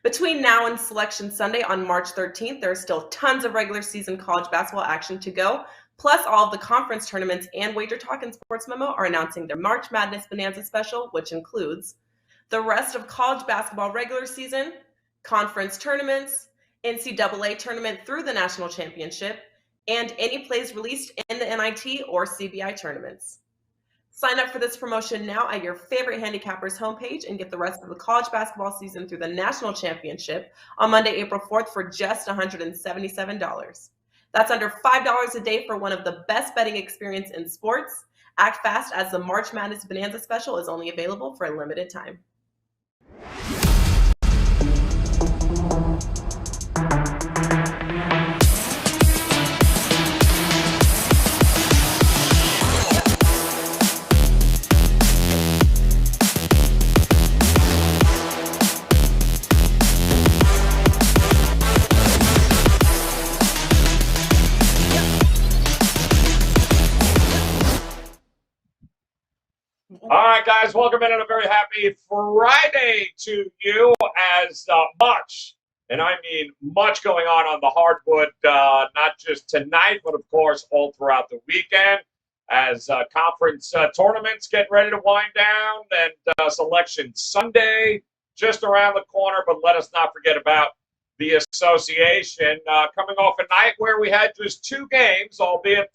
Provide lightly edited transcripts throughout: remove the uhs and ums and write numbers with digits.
Between now and Selection Sunday on March 13th, there are still tons of regular season college basketball action to go. Plus, all of the conference tournaments and WagerTalk and Sports Memo are announcing their March Madness Bonanza special, which includes the rest of college basketball regular season, conference tournaments, NCAA tournament through the national championship, and any plays released in the NIT or CBI tournaments. Sign up for this promotion now at your favorite handicappers homepage and get the rest of the college basketball season through the national championship on Monday, April 4th for just $177. That's under $5 a day for one of the best betting experience in sports. Act fast as the March Madness Bonanza special is only available for a limited time. All right, guys, welcome in and a very happy Friday to you as much, and I mean much going on the hardwood, not just tonight, but of course all throughout the weekend as conference tournaments get ready to wind down and Selection Sunday just around the corner. But let us not forget about the association coming off a night where we had just two games, albeit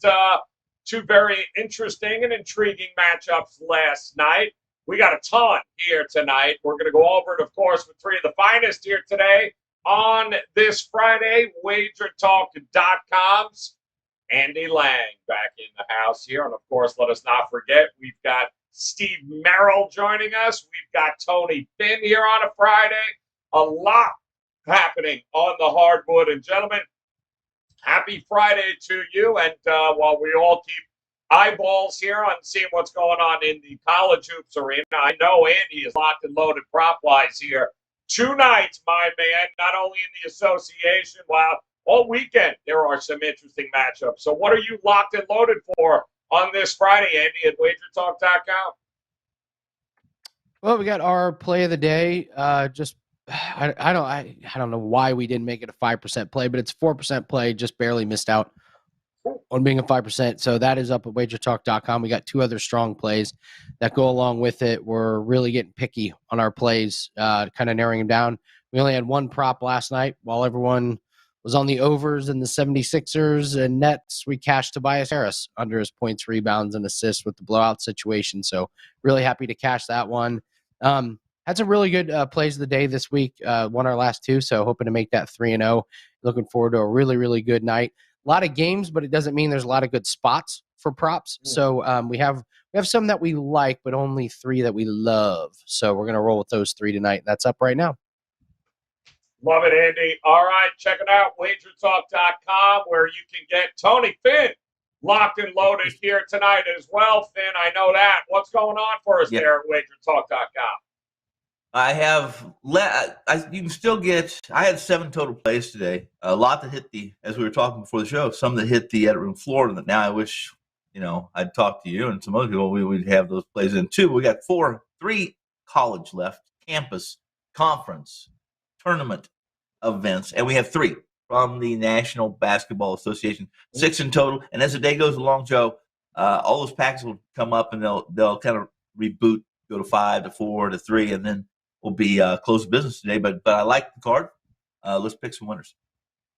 two very interesting and intriguing matchups last night. We got a ton here tonight. We're going to go over it, of course, with three of the finest here today on this Friday. WagerTalk.com's Andy Lang back in the house here. And, of course, let us not forget, we've got Steve Merrill joining us. We've got Tony Finn here on a Friday. A lot happening on the hardwood. And, gentlemen, happy Friday to you. And while we all keep eyeballs here on seeing what's going on in the college hoops arena, I know Andy is locked and loaded prop-wise here. Two nights, my man, not only in the association, wow, all weekend there are some interesting matchups. So what are you locked and loaded for on this Friday, Andy, at WagerTalk.com? Well, we got our play of the day. I don't know why we didn't make it a 5% play, but it's 4% play. Just barely missed out on being a 5%. So that is up at WagerTalk.com. We got two other strong plays that go along with it. We're really getting picky on our plays, kind of narrowing them down. We only had one prop last night while everyone was on the overs and the 76ers and Nets. We cashed Tobias Harris under his points, rebounds, and assists with the blowout situation. So really happy to cash that one. Had some really good plays of the day this week. Won our last two, so hoping to make that 3-0. Looking forward to a really, really good night. A lot of games, but it doesn't mean there's a lot of good spots for props. So we have some that we like, but only three that we love. So we're gonna roll with those three tonight. That's up right now. Love it, Andy. All right, check it out, WagerTalk.com, where you can get Tony Finn locked and loaded here tonight as well. Finn, I know that. What's going on for us there at WagerTalk.com? I have you can still get. I had 7 total plays today. A lot that hit as we were talking before the show. Some that hit the edit room floor. That now I wish I'd talk to you and some other people. We'd have those plays in too. We got 3 college left, campus, conference, tournament events, and we have 3 from the National Basketball Association. 6 in total. And as the day goes along, Joe, all those packs will come up and they'll kind of reboot, go to 5 to 4 to 3, and then we'll be close to business today, but I like the card. Let's pick some winners.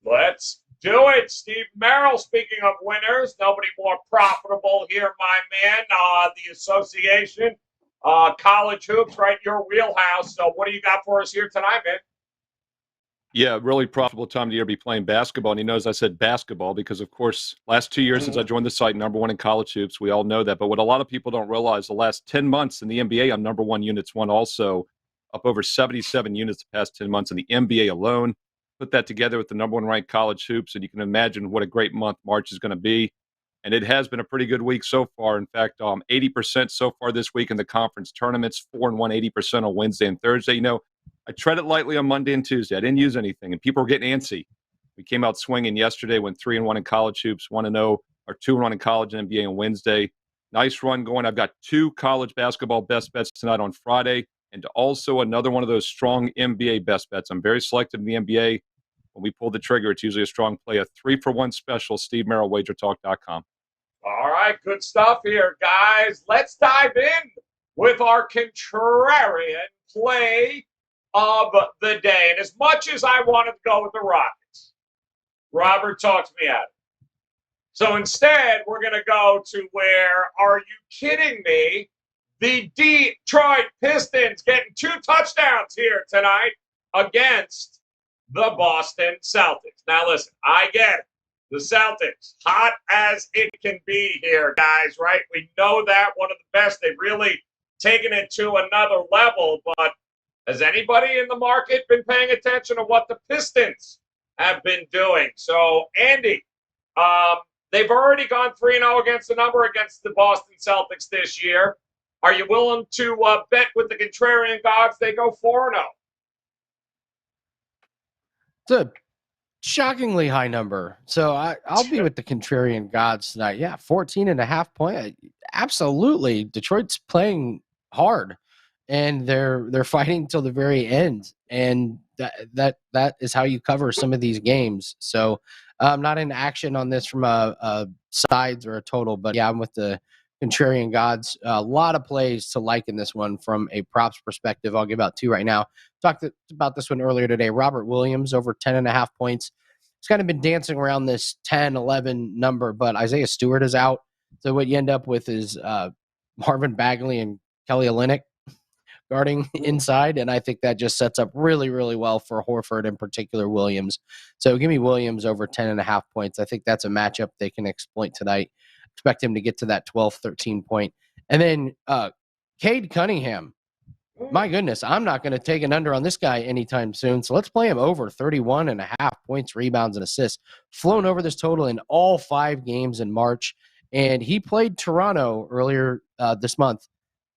Let's do it. Steve Merrill, speaking of winners, nobody more profitable here, my man. The association, college hoops, right, your wheelhouse. So what do you got for us here tonight, man? Yeah, really profitable time of the year to be playing basketball. And he knows I said basketball because, of course, last 2 years since I joined the site, #1 in college hoops. We all know that. But what a lot of people don't realize, the last 10 months in the NBA, I'm #1 units one also, up over 77 units the past 10 months in the NBA alone. Put that together with the #1 ranked college hoops, and you can imagine what a great month March is going to be. And it has been a pretty good week so far. In fact, 80% so far this week in the conference tournaments, 4-1, 80% on Wednesday and Thursday. I tread it lightly on Monday and Tuesday. I didn't use anything, and people were getting antsy. We came out swinging yesterday, went 3-1 in college hoops, 1-0, or 2-1 in college and NBA on Wednesday. Nice run going. I've got 2 college basketball best bets tonight on Friday. and also another one of those strong NBA best bets. I'm very selective in the NBA. When we pull the trigger, it's usually a strong play. A 3-for-1 special, Steve Merrill, WagerTalk.com. All right, good stuff here, guys. Let's dive in with our contrarian play of the day. And as much as I wanted to go with the Rockets, Robert talked me out of it. So instead, we're going to go to where, are you kidding me? The Detroit Pistons getting 2 touchdowns here tonight against the Boston Celtics. Now, listen, I get it. The Celtics, hot as it can be here, guys, right? We know that, one of the best. They've really taken it to another level. But has anybody in the market been paying attention to what the Pistons have been doing? So, Andy, they've already gone 3-0 against the number against the Boston Celtics this year. Are you willing to bet with the contrarian gods they go 4-0? It's a shockingly high number. So I'll be with the contrarian gods tonight. Yeah, 14.5 point. Absolutely. Detroit's playing hard, and they're fighting till the very end. And that is how you cover some of these games. So I'm not in action on this from a sides or a total, but yeah, I'm with the contrarian gods. A lot of plays to like in this one from a props perspective. I'll give out 2 right now. Talked about this one earlier today. Robert Williams over 10.5 points. He's kind of been dancing around this 10, 11 number, but Isaiah Stewart is out. So what you end up with is Marvin Bagley and Kelly Olynyk guarding inside, and I think that just sets up really, really well for Horford, in particular Williams. So give me Williams over 10.5 points. I think that's a matchup they can exploit tonight. Expect him to get to that 12, 13 point. And then Cade Cunningham. My goodness, I'm not going to take an under on this guy anytime soon. So let's play him over 31.5 points, rebounds, and assists. Flown over this total in all 5 games in March. And he played Toronto earlier this month.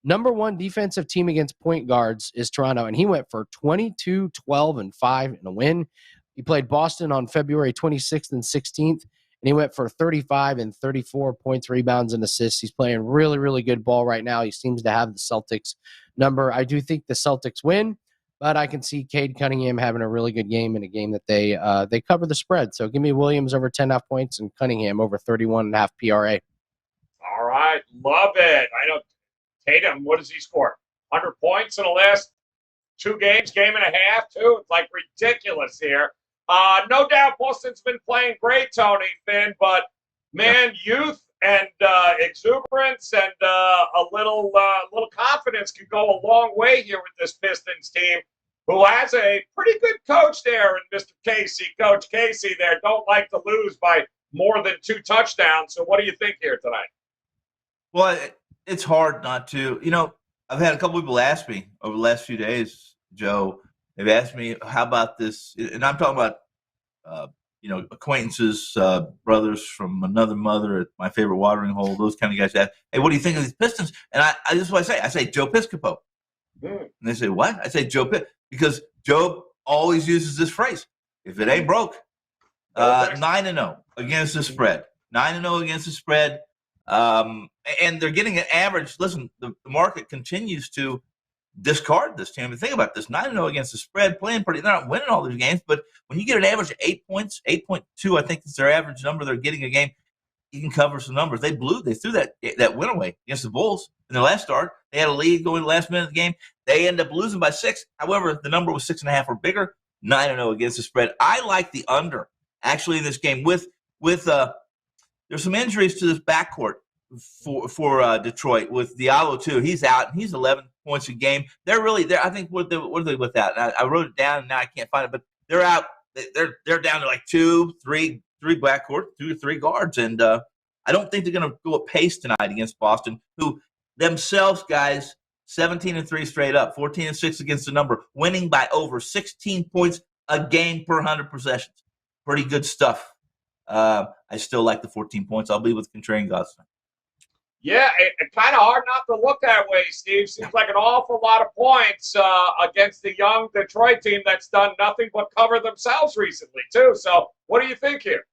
Number 1 defensive team against point guards is Toronto. And he went for 22, 12, and 5 in a win. He played Boston on February 26th and 16th. And he went for 35 and 34 points, rebounds, and assists. He's playing really, really good ball right now. He seems to have the Celtics number. I do think the Celtics win, but I can see Cade Cunningham having a really good game in a game that they cover the spread. So give me Williams over 10.5 points and Cunningham over 31.5 PRA. All right, love it. I know Tatum, what does he score? 100 points in the last 2 games, game and a half, too. It's like ridiculous here. No doubt Boston's been playing great, Tony, Finn, but, man, youth and exuberance and a little confidence could go a long way here with this Pistons team, who has a pretty good coach there in Mr. Casey. Coach Casey there don't like to lose by more than 2 touchdowns. So what do you think here tonight? Well, it's hard not to. You know, I've had a couple people ask me over the last few days, Joe. They've asked me, how about this? And I'm talking about, acquaintances, brothers from another mother at my favorite watering hole, those kind of guys ask, hey, what do you think of these Pistons? And I this is what I say. I say Joe Piscopo. And they say, what? I say Joe Piscopo. Because Joe always uses this phrase. If it ain't broke, 9-0 against the spread. 9-0 against the spread. And they're getting an average. Listen, the market continues to discard this team. I mean, think about this: 9-0 against the spread, playing pretty. They're not winning all these games, but when you get an average of 8 points, 8.2, I think is their average number they're getting a game. You can cover some numbers. They threw that win away against the Bulls in their last start. They had a lead going the last minute of the game. They ended up losing by 6. However, the number was 6.5 or bigger. 9-0 against the spread. I like the under actually in this game with there's some injuries to this backcourt for Detroit with Diallo too. He's out. He's 11 points a game. They're really there. I think what are they without? I wrote it down and now I can't find it, but they're out. They're down to like 2, 3 backcourt, 2 to 3 guards, and I don't think they're going to go at pace tonight against Boston, who themselves, guys, 17-3 straight up, 14-6 against the number, winning by over 16 points a game per 100 possessions. Pretty good stuff. I still like the 14 points. I'll be with contrarian gods. Yeah, it's kind of hard not to look that way, Steve. Seems like an awful lot of points against the young Detroit team that's done nothing but cover themselves recently, too. So what do you think here?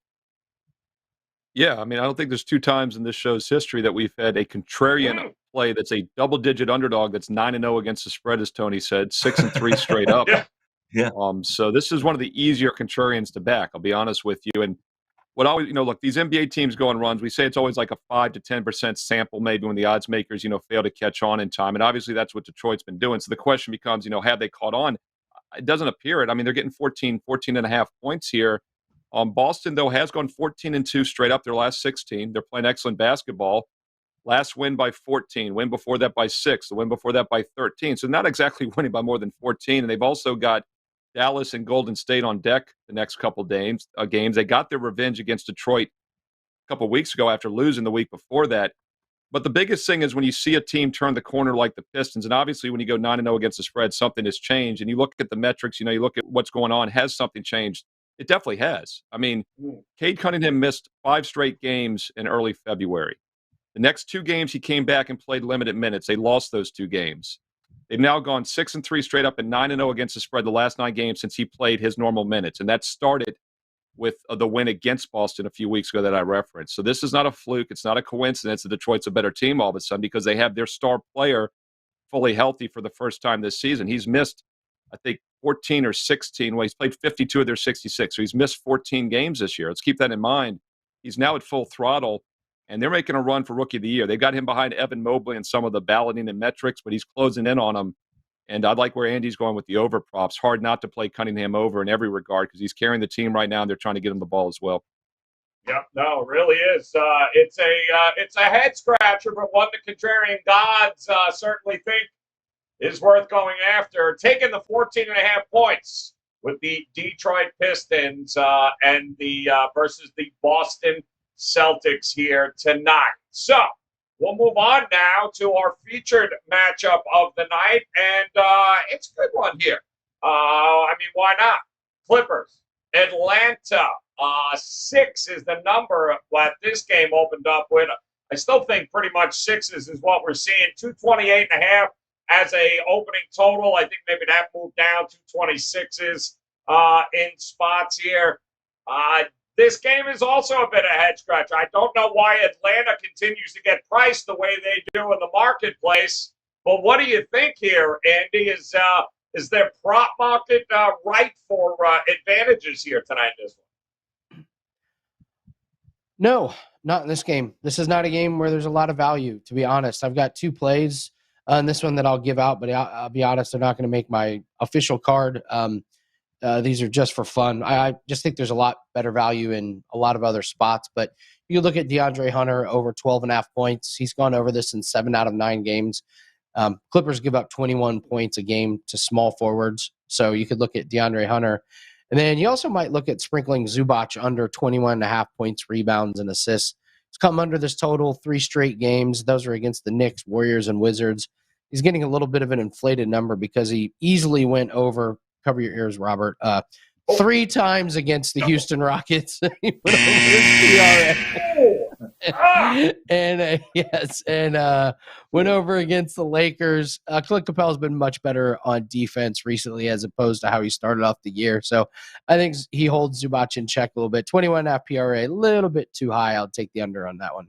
Yeah, I mean, I don't think there's 2 times in this show's history that we've had a contrarian play that's a double-digit underdog that's 9-0 against the spread, as Tony said, 6-3 straight up. Yeah. So this is one of the easier contrarians to back. I'll be honest with you. And what always, look, these NBA teams go on runs. We say it's always like a 5 to 10% sample, maybe when the odds makers, fail to catch on in time. And obviously that's what Detroit's been doing. So the question becomes, have they caught on? It doesn't appear it. I mean, they're getting 14 and a half points here. Boston, though, has gone 14-2 straight up their last 16. They're playing excellent basketball. Last win by 14, win before that by 6, the win before that by 13. So not exactly winning by more than 14. And they've also got Dallas and Golden State on deck the next couple games. They got their revenge against Detroit a couple weeks ago after losing the week before that. But the biggest thing is when you see a team turn the corner like the Pistons, and obviously when you go 9-0 against the spread, something has changed. And you look at the metrics, you look at what's going on. Has something changed? It definitely has. I mean, Cade Cunningham missed 5 straight games in early February. The next 2 games, he came back and played limited minutes. They lost those 2 games. They've now gone 6-3 straight up and 9-0 against the spread the last 9 games since he played his normal minutes. And that started with the win against Boston a few weeks ago that I referenced. So this is not a fluke. It's not a coincidence that Detroit's a better team all of a sudden because they have their star player fully healthy for the first time this season. He's missed, I think, 14 or 16. Well, he's played 52 of their 66. So he's missed 14 games this year. Let's keep that in mind. He's now at full throttle, and they're making a run for Rookie of the Year. They got him behind Evan Mobley in some of the balloting and metrics, but he's closing in on him. And I like where Andy's going with the over props. Hard not to play Cunningham over in every regard because he's carrying the team right now, and they're trying to get him the ball as well. Yep, no, it really is. It's a head scratcher, but one the contrarian gods certainly think is worth going after. Taking the 14.5 points with the Detroit Pistons and the versus the Boston Celtics here tonight. So we'll move on now to our featured matchup of the night, and it's a good one here. I mean, why not? Clippers, Atlanta. 6 is the number that this game opened up with. I still think pretty much 6s is what we're seeing. 228.5 as a opening total. I think maybe that moved down to 226s in spots here. This game is also a bit of a head scratcher. I don't know why Atlanta continues to get priced the way they do in the marketplace. But what do you think here, Andy? Is their prop market right for advantages here tonight in this one? No, not in this game. This is not a game where there's a lot of value, to be honest. I've got 2 plays on this one that I'll give out, but I'll be honest, they're not going to make my official card. These are just for fun. I just think there's a lot better value in a lot of other spots. But you look at DeAndre Hunter over 12.5 points. He's gone over this in 7 out of 9 games. Clippers give up 21 points a game to small forwards. So you could look at DeAndre Hunter. And then you also might look at sprinkling Zubac under 21.5 points, rebounds, and assists. He's come under this total 3 straight games. Those are against the Knicks, Warriors, and Wizards. He's getting a little bit of an inflated number because he easily went over, cover your ears, Robert, 3 times against the Houston Rockets. He went over his PRA. and went over against the Lakers. Clint Capela's been much better on defense recently as opposed to how he started off the year. So I think he holds Zubac in check a little bit. 21.5 PRA, a little bit too high. I'll take the under on that one.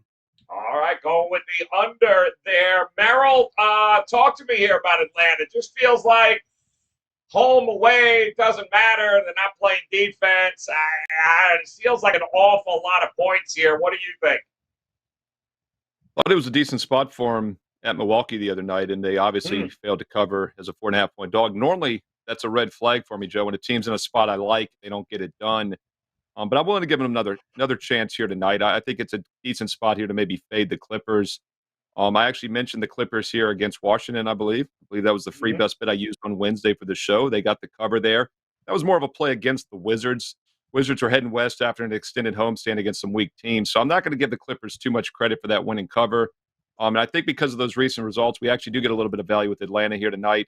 All right, going with the under there. Merrill, talk to me here about Atlanta. It just feels like home, away, doesn't matter. They're not playing defense. It feels like an awful lot of points here. What do you think? Thought it was a decent spot for him at Milwaukee the other night, and they obviously failed to cover as a 4.5-point dog. Normally, that's a red flag for me, Joe. When a team's in a spot I like, they don't get it done. But I'm willing to give them another chance here tonight. I think it's a decent spot here to maybe fade the Clippers. I actually mentioned the Clippers here against Washington, I believe. I believe that was the free best bet I used on Wednesday for the show. They got the cover there. That was more of a play against the Wizards. Wizards are heading west after an extended homestand against some weak teams. So I'm not going to give the Clippers too much credit for that winning cover. And I think because of those recent results, we actually do get a little bit of value with Atlanta here tonight.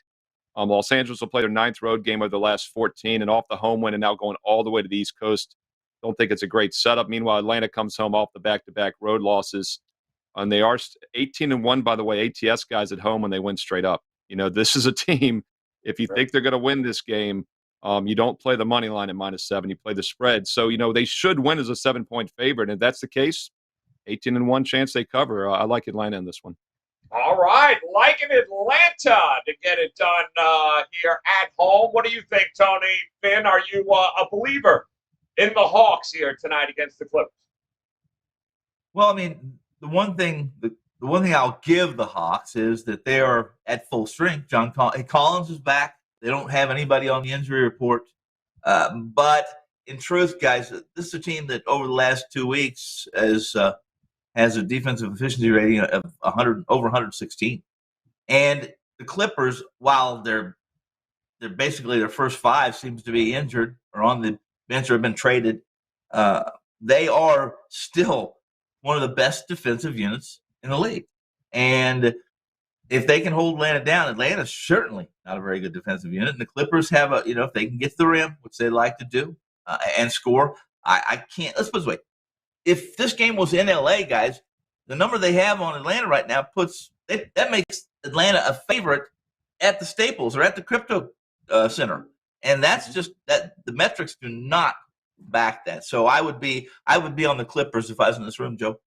Los Angeles will play their 9th road game of the last 14 and off the home win and now going all the way to the East Coast. Don't think it's a great setup. Meanwhile, Atlanta comes home off the back-to-back road losses. And they are 18-1, by the way, ATS guys at home when they win straight up. This is a team, if you think they're going to win this game, you don't play the money line at -7. You play the spread. So, they should win as a 7-point favorite. And if that's the case, 18-1 chance they cover. I like Atlanta in this one. All right, liking Atlanta to get it done here at home. What do you think, Tony? Finn, are you a believer in the Hawks here tonight against the Clippers? Well, I mean, the one thing I'll give the Hawks is that they are at full strength. Collins is back. They don't have anybody on the injury report. But in truth, guys, this is a team that over the last 2 weeks has a defensive efficiency rating of over 116. And the Clippers, while they're basically their first five seems to be injured or on the bench or have been traded, they are still one of the best defensive units in the league. And if they can hold Atlanta down, Atlanta's certainly not a very good defensive unit. And the Clippers have if they can get to the rim, which they like to do, and score, I can't. Let's put it this way. If this game was in LA, guys, the number they have on Atlanta right now that makes Atlanta a favorite at the Staples or at the Crypto Center. And that's just that the metrics do not back that. So I would be on the Clippers if I was in this room, Joe.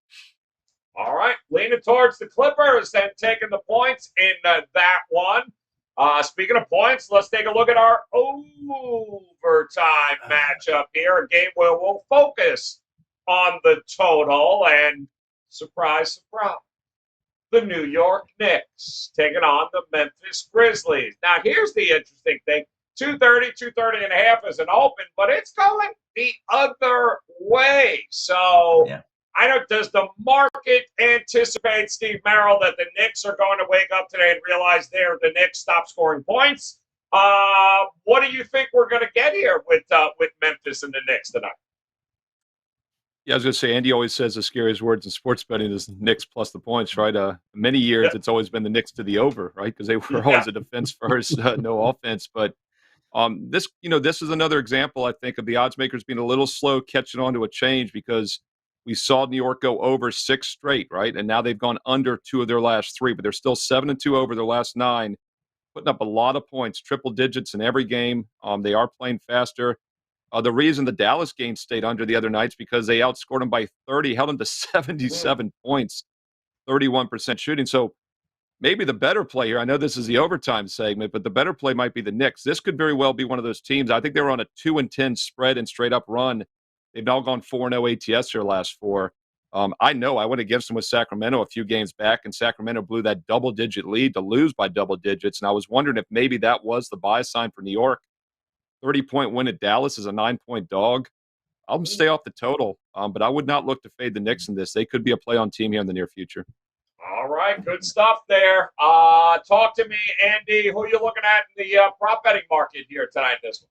All right, leaning towards the Clippers and taking the points in that one. Speaking of points, let's take a look at our overtime matchup here, a game where we'll focus on the total. And surprise, surprise, the New York Knicks taking on the Memphis Grizzlies. Now, here's the interesting thing. 230 and a half is an open, but it's going the other way. So yeah. I know, does the market anticipate, Steve Merrill, that the Knicks are going to wake up today and realize the Knicks stop scoring points? What do you think we're going to get here with Memphis and the Knicks tonight? Yeah, I was going to say, Andy always says the scariest words in sports betting is Knicks plus the points, right? Many years it's always been the Knicks to the over, right? Because they were always a defense first, no offense. But this is another example, I think, of the odds makers being a little slow catching on to a change, because we saw New York go over 6 straight, right? And now they've gone under 2 of their last 3, but they're still 7-2 over their last 9, putting up a lot of points, triple digits in every game. They are playing faster. The reason the Dallas game stayed under the other nights because they outscored them by 30, held them to 77 points, 31% shooting. So maybe the better play here, I know this is the overtime segment, but the better play might be the Knicks. This could very well be one of those teams. I think they were on a 2-10 spread and straight up run. They've now gone 4-0 ATS their last 4. I know I went against them with Sacramento a few games back, and Sacramento blew that double-digit lead to lose by double digits. And I was wondering if maybe that was the buy sign for New York. 30-point win at Dallas is a 9-point dog. I'll stay off the total, but I would not look to fade the Knicks in this. They could be a play-on team here in the near future. All right, good stuff there. Talk to me, Andy. Who are you looking at in the prop betting market here tonight? This one.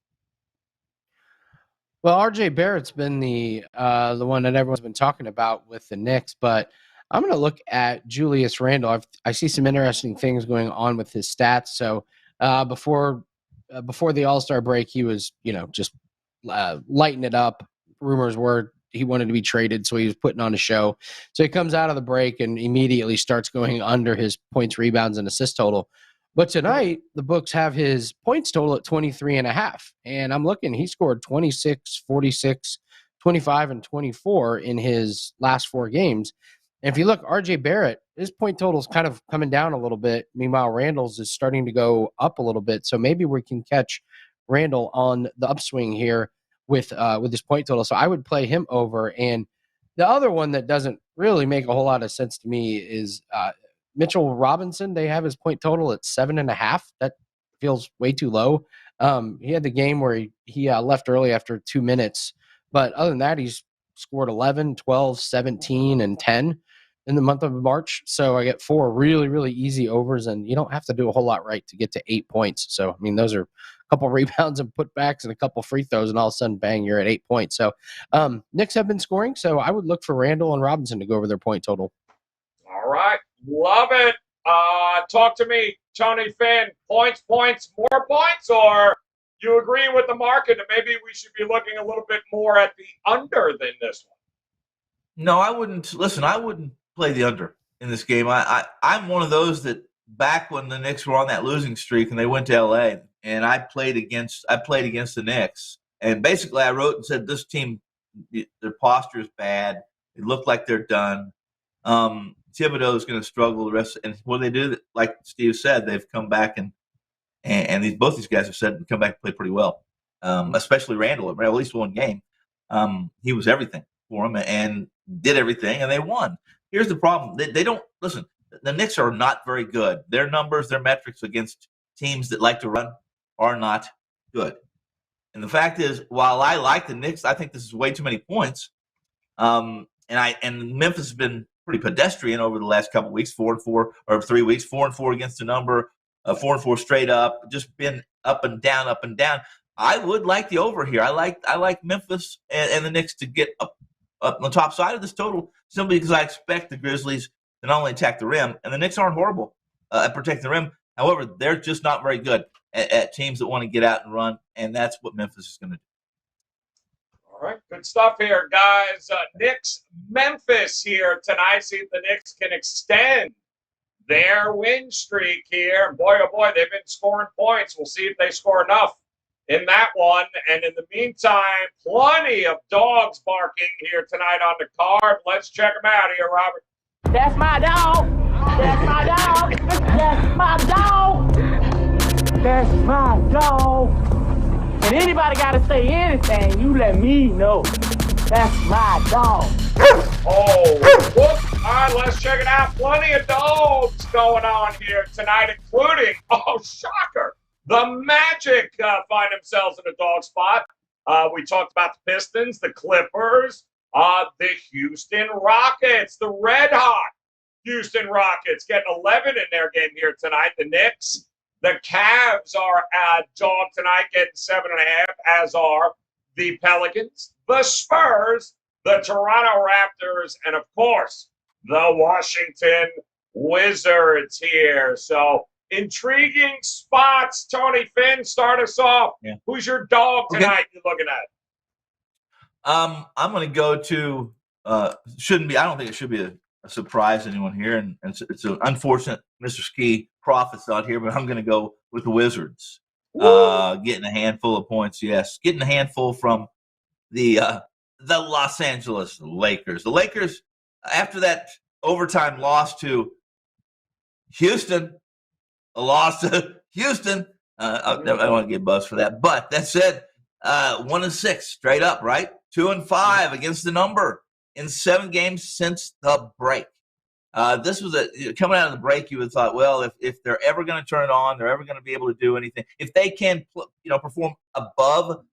Well, RJ Barrett's been the one that everyone's been talking about with the Knicks, but I'm going to look at Julius Randle. I see some interesting things going on with his stats. So before the All-Star break, he was just lighting it up. Rumors were he wanted to be traded, so he was putting on a show. So he comes out of the break and immediately starts going under his points, rebounds, and assist total. But tonight, the books have his points total at 23.5. And I'm looking, he scored 26, 46, 25, and 24 in his last 4 games. And if you look, RJ Barrett, his point total is kind of coming down a little bit. Meanwhile, Randall's is starting to go up a little bit. So maybe we can catch Randall on the upswing here with his point total. So I would play him over. And the other one that doesn't really make a whole lot of sense to me is Mitchell Robinson. They have his point total at 7.5. That feels way too low. He had the game where he left early after 2 minutes. But other than that, he's scored 11, 12, 17, and 10 in the month of March. So I get 4 really, really easy overs, and you don't have to do a whole lot right to get to 8 points. So, I mean, those are a couple rebounds and putbacks and a couple free throws, and all of a sudden, bang, you're at 8 points. So Knicks have been scoring, so I would look for Randall and Robinson to go over their point total. All right. Love it. Talk to me, Tony Finn. Points, more points, or you agree with the market that maybe we should be looking a little bit more at the under than this one? No, I wouldn't. Listen, I wouldn't play the under in this game. I'm one of those that back when the Knicks were on that losing streak and they went to LA, and I played against the Knicks, and basically I wrote and said, this team, their posture is bad. It looked like they're done. Thibodeau's going to struggle the rest. And what they do, like Steve said, they've come back and both these guys have said come back and play pretty well. Especially Randall, at least one game. He was everything for him and did everything, and they won. Here's the problem: they don't listen. The Knicks are not very good. Their numbers, their metrics against teams that like to run are not good. And the fact is, while I like the Knicks, I think this is way too many points. And Memphis has been pretty pedestrian over the last couple of weeks, 4-4 or 3 weeks, 4-4 against the number, 4-4 straight up, just been up and down, up and down. I would like the over here. I like Memphis and the Knicks to get up on the top side of this total simply because I expect the Grizzlies to not only attack the rim, and the Knicks aren't horrible at protecting the rim. However, they're just not very good at teams that want to get out and run, and that's what Memphis is going to do. All right, good stuff here, guys. Knicks, Memphis here tonight. See if the Knicks can extend their win streak here. Boy, oh boy, they've been scoring points. We'll see if they score enough in that one. And in the meantime, plenty of dogs barking here tonight on the card. Let's check them out here, Robert. That's my dog. That's my dog. That's my dog. That's my dog. And anybody got to say anything, you let me know. That's my dog. Oh, whoop. All right, let's check it out. Plenty of dogs going on here tonight, including, oh, shocker, the Magic find themselves in a dog spot. We talked about the Pistons, the Clippers, the Houston Rockets, the red-hot Houston Rockets getting 11 in their game here tonight. The Knicks, the Cavs are at dog tonight, getting 7.5, as are the Pelicans, the Spurs, the Toronto Raptors, and, of course, the Washington Wizards here. So, intriguing spots. Tony Finn, start us off. Yeah. Who's your dog tonight you're looking at? I'm going to go to shouldn't be. I don't think it should be a surprise to anyone here, and it's an unfortunate Mr. Ski Profits out here, but I'm going to go with the Wizards. Getting a handful of points, yes, getting a handful from the Los Angeles Lakers. The Lakers, after that overtime loss to Houston. A loss to Houston. I don't want to get buzzed for that. But that said, 1-6 straight up, right? 2-5 against the number in 7 games since the break. This was coming out of the break. You would have thought, well, if they're ever going to turn it on, they're ever going to be able to do anything. If they can, perform above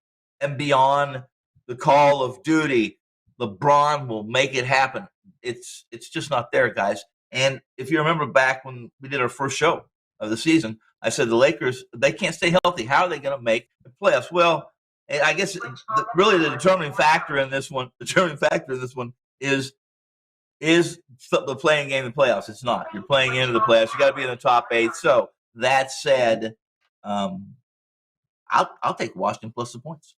and beyond the call of duty, LeBron will make it happen. It's just not there, guys. And if you remember back when we did our first show of the season, I said the Lakers, they can't stay healthy. How are they going to make the playoffs? Well, I guess really the determining factor in this one is the playing game in the playoffs. It's not. You're playing into the playoffs. You got to be in the top 8. So that said, I'll take Washington plus the points.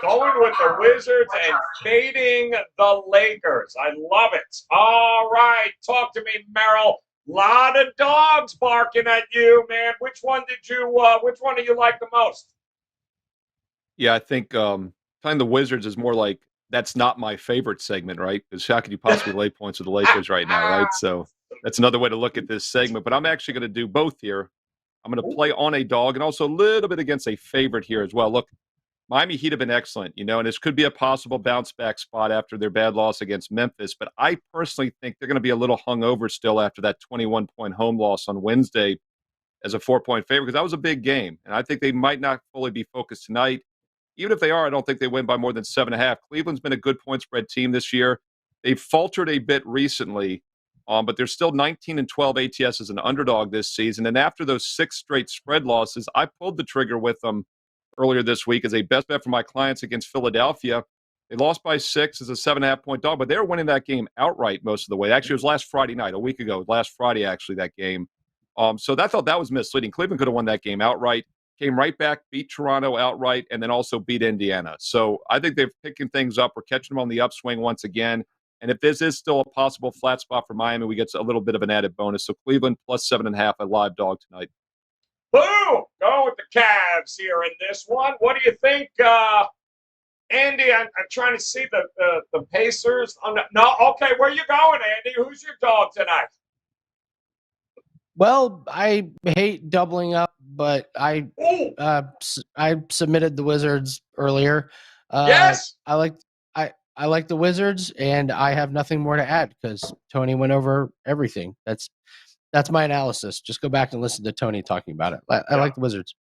Going with the Wizards and fading the Lakers. I love it. All right, talk to me, Merrill. Lot of dogs barking at you, man. Which one do you like the most? Yeah, I think playing the Wizards is more like that's not my favorite segment, right? Because how could you possibly lay points with the Lakers right now, right? So that's another way to look at this segment. But I'm actually going to do both here. I'm going to play on a dog and also a little bit against a favorite here as well. Look, Miami Heat have been excellent, and this could be a possible bounce-back spot after their bad loss against Memphis. But I personally think they're going to be a little hungover still after that 21-point home loss on Wednesday as a 4-point favorite because that was a big game. And I think they might not fully be focused tonight. Even if they are, I don't think they win by more than 7.5. Cleveland's been a good point spread team this year. They've faltered a bit recently, but they're still 19-12 ATS as an underdog this season. And after those 6 straight spread losses, I pulled the trigger with them earlier this week as a best bet for my clients against Philadelphia. They lost by 6 as a 7.5-point dog, but they were winning that game outright most of the way. Actually, it was last Friday night, a week ago, last Friday, actually, that game. So I thought that was misleading. Cleveland could have won that game outright, came right back, beat Toronto outright, and then also beat Indiana. So I think they're picking things up. We're catching them on the upswing once again. And if this is still a possible flat spot for Miami, we get a little bit of an added bonus. So Cleveland plus 7.5, a live dog tonight. Boom! Go with the Cavs here in this one. What do you think Andy, I'm trying to see the Pacers. No, okay, where you going, Andy? Who's your dog tonight? Well, I hate doubling up, but I submitted the Wizards earlier. Yes. I like the Wizards, and I have nothing more to add because Tony went over everything. That's my analysis. Just go back and listen to Tony talking about it. I like the Wizards.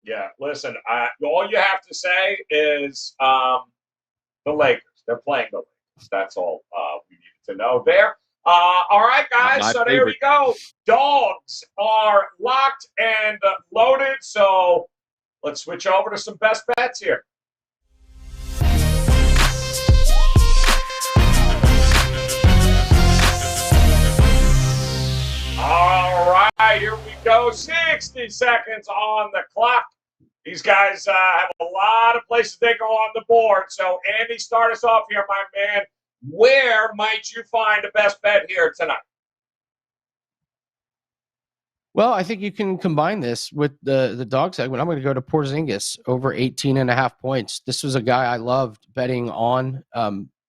Yeah, listen, all you have to say is the Lakers. They're playing the Lakers. That's all we needed to know there. All right, guys, so there we go. Dogs are locked and loaded, so let's switch over to some best bets here. All right, here we go. 60 seconds on the clock. These guys have a lot of places they go on the board. So, Andy, start us off here, my man. Where might you find the best bet here tonight? Well, I think you can combine this with the dog segment. I'm going to go to Porzingis over 18.5 points. This was a guy I loved betting on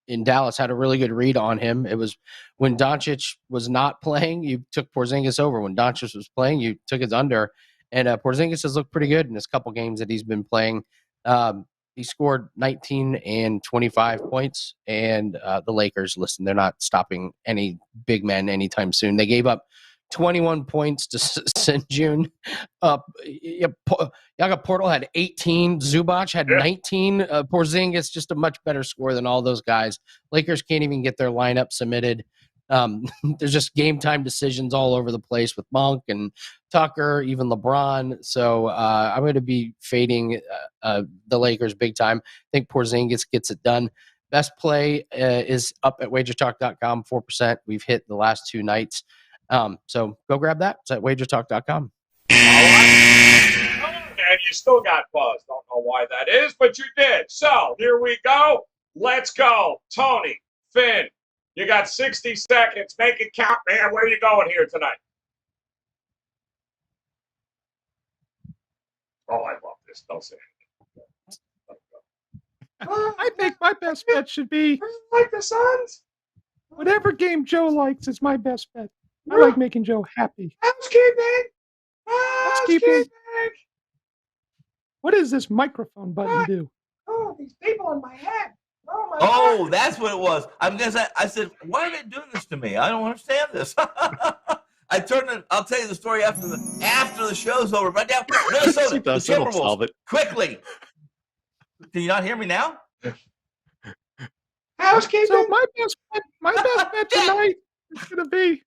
in Dallas. Had a really good read on him. It was when Doncic was not playing, you took Porzingis over. When Doncic was playing, you took his under. And Porzingis has looked pretty good in this couple games that he's been playing. He scored 19 and 25 points. And the Lakers, listen, they're not stopping any big men anytime soon. They gave up 21 points to Sengun. Yaga Portal had 18. Zubac had 19. Porzingis, just a much better score than all those guys. Lakers can't even get their lineup submitted. There's just game time decisions all over the place with Monk and Tucker, even LeBron. So I'm going to be fading the Lakers big time. I think Porzingis gets it done. Best play is up at WagerTalk.com, 4%. We've hit the last 2 nights. So go grab that. It's at WagerTalk.com. All right. And you still got buzz. Don't know why that is, but you did. So here we go. Let's go. Tony, Finn, you got 60 seconds. Make it count, man. Where are you going here tonight? Oh, I love this. Don't say anything. I think my best bet should be Like the Suns? whatever game Joe likes is my best bet. I like making Joe happy. Housekeeping. Housekeeping. What does this microphone button do? Oh, these people in my head. Oh, my Oh, that's what it was. I said, why are they doing this to me? I don't understand this. I turned it. I'll tell you the story after the show's over. Right now, Minnesota, the Timberwolves, quickly. Can you not hear me now? Housekeeping. So my best bet tonight is going to be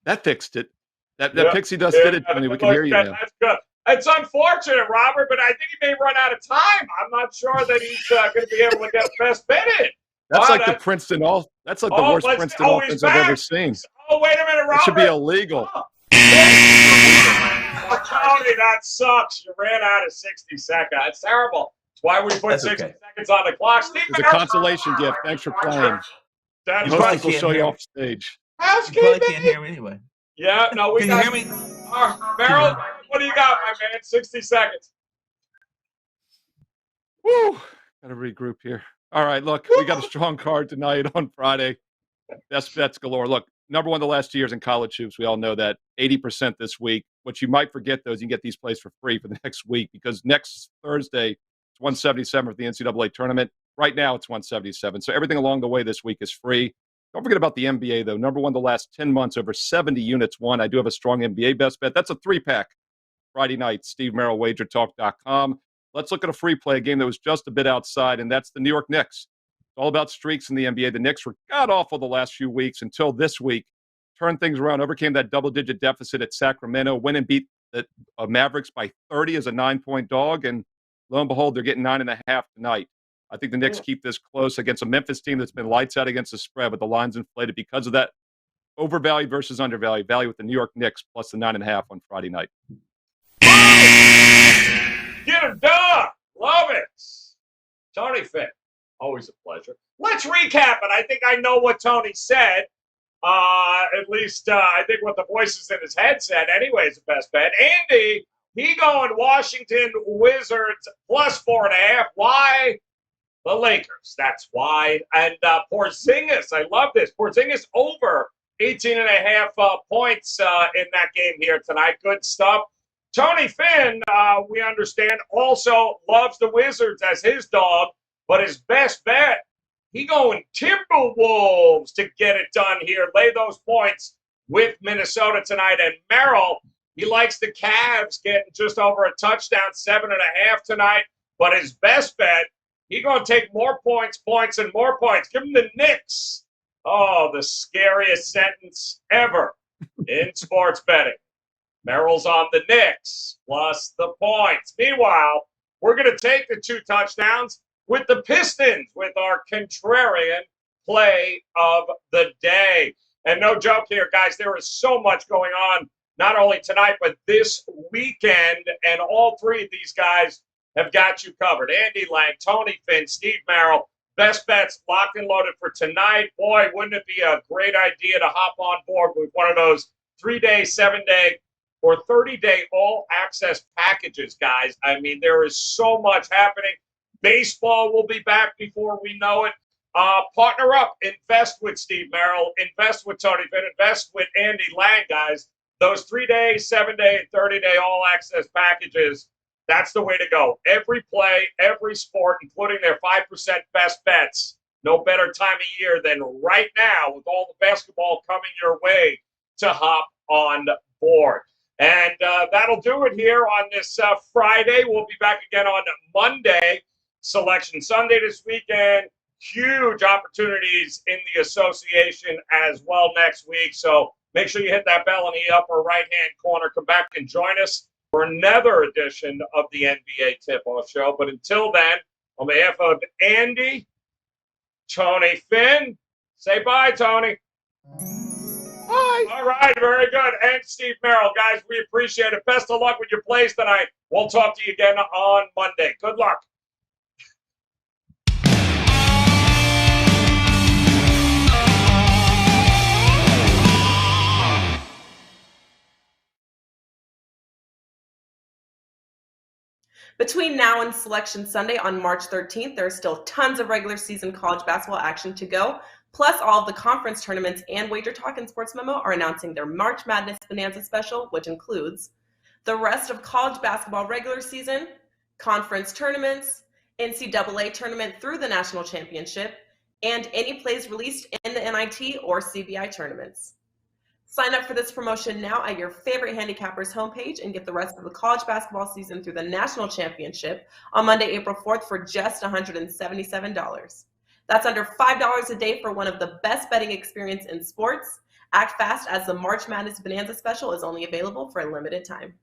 that fixed it. That pixie dust did it, Tony. We can hear you now. That's good. It's unfortunate, Robert, but I think he may run out of time. I'm not sure that he's going to be able to get best bet in. That's like the Princeton That's like the worst Princeton offense I've ever seen. Oh, wait a minute, Robert. It should be illegal. Oh, Tony, that sucks. You ran out of 60 seconds. That's terrible. That's why we put 60 seconds on the clock. It's a consolation gift. Thanks for playing. That's right. We'll show you off stage. You probably can't hear me anyway. Yeah, no, we Can got. you hear me? Merrill, what do you got, my man? 60 seconds. Woo! Got to regroup here. All right, look, we got a strong card tonight on Friday. Best bets galore. Look, number one the last 2 years in college hoops. We all know that. 80% this week. What you might forget, though, is you can get these plays for free for the next week because next Thursday, it's 177 for the NCAA tournament. Right now, it's 177. So everything along the way this week is free. Don't forget about the NBA, though. Number one the last 10 months, over 70 units won. I do have a strong NBA best bet. That's a 3-pack. Friday night, Steve Merrill, WagerTalk.com. Let's look at a free play, a game that was just a bit outside, and that's the New York Knicks. It's all about streaks in the NBA. The Knicks were god-awful the last few weeks until this week. Turned things around, overcame that double-digit deficit at Sacramento, went and beat the Mavericks by 30 as a 9-point dog, and lo and behold, they're getting 9.5 tonight. I think the Knicks keep this close against a Memphis team that's been lights out against the spread, but the line's inflated because of that overvalued versus undervalued value with the New York Knicks plus the 9.5 on Friday night. Get him done. Love it. Tony Finn, always a pleasure. Let's recap it. I think I know what Tony said. At least I think what the voices in his head said. Anyways, the best bet. Andy, He going Washington Wizards plus 4.5. Why? The Lakers. That's why. And Porzingis, I love this. Porzingis over 18.5 points in that game here tonight. Good stuff. Tony Finn, we understand, also loves the Wizards as his dog, but his best bet, he going Timberwolves to get it done here. Lay those points with Minnesota tonight. And Merrill, he likes the Cavs getting just over a touchdown, 7.5 tonight. But his best bet, he going to take more points, and more points. Give him the Knicks. Oh, the scariest sentence ever in sports betting. Merrill's on the Knicks plus the points. Meanwhile, we're going to take the 2 touchdowns with the Pistons with our contrarian play of the day. And no joke here, guys, there is so much going on, not only tonight, but this weekend. And all 3 of these guys have got you covered. Andy Lang, Tony Finn, Steve Merrill. Best bets locked and loaded for tonight. Boy, wouldn't it be a great idea to hop on board with one of those 3-day, 7-day, or 30-day all-access packages, guys. I mean, there is so much happening. Baseball will be back before we know it. Partner up. Invest with Steve Merrill. Invest with Tony Finn. Invest with Andy Lang, guys. Those 3-day, 7-day, and 30-day all-access packages, that's the way to go. Every play, every sport, including their 5% best bets. No better time of year than right now with all the basketball coming your way to hop on board. And that'll do it here on this Friday. We'll be back again on Monday. Selection Sunday this weekend. Huge opportunities in the association as well next week. So make sure you hit that bell in the upper right-hand corner. Come back and join us for another edition of the NBA Tip-Off Show. But until then, on behalf of Andy, Tony Finn, say bye, Tony. Bye. All right, very good. And Steve Merrill, guys, we appreciate it. Best of luck with your plays tonight. We'll talk to you again on Monday. Good luck. Between now and Selection Sunday on March 13th, there are still tons of regular season college basketball action to go. Plus, all of the conference tournaments and WagerTalk and Sports Memo are announcing their March Madness Bonanza special, which includes the rest of college basketball regular season, conference tournaments, NCAA tournament through the national championship, and any plays released in the NIT or CBI tournaments. Sign up for this promotion now at your favorite handicappers homepage and get the rest of the college basketball season through the national championship on Monday, April 4th for just $177. That's under $5 a day for one of the best betting experience in sports. Act fast as the March Madness Bonanza special is only available for a limited time.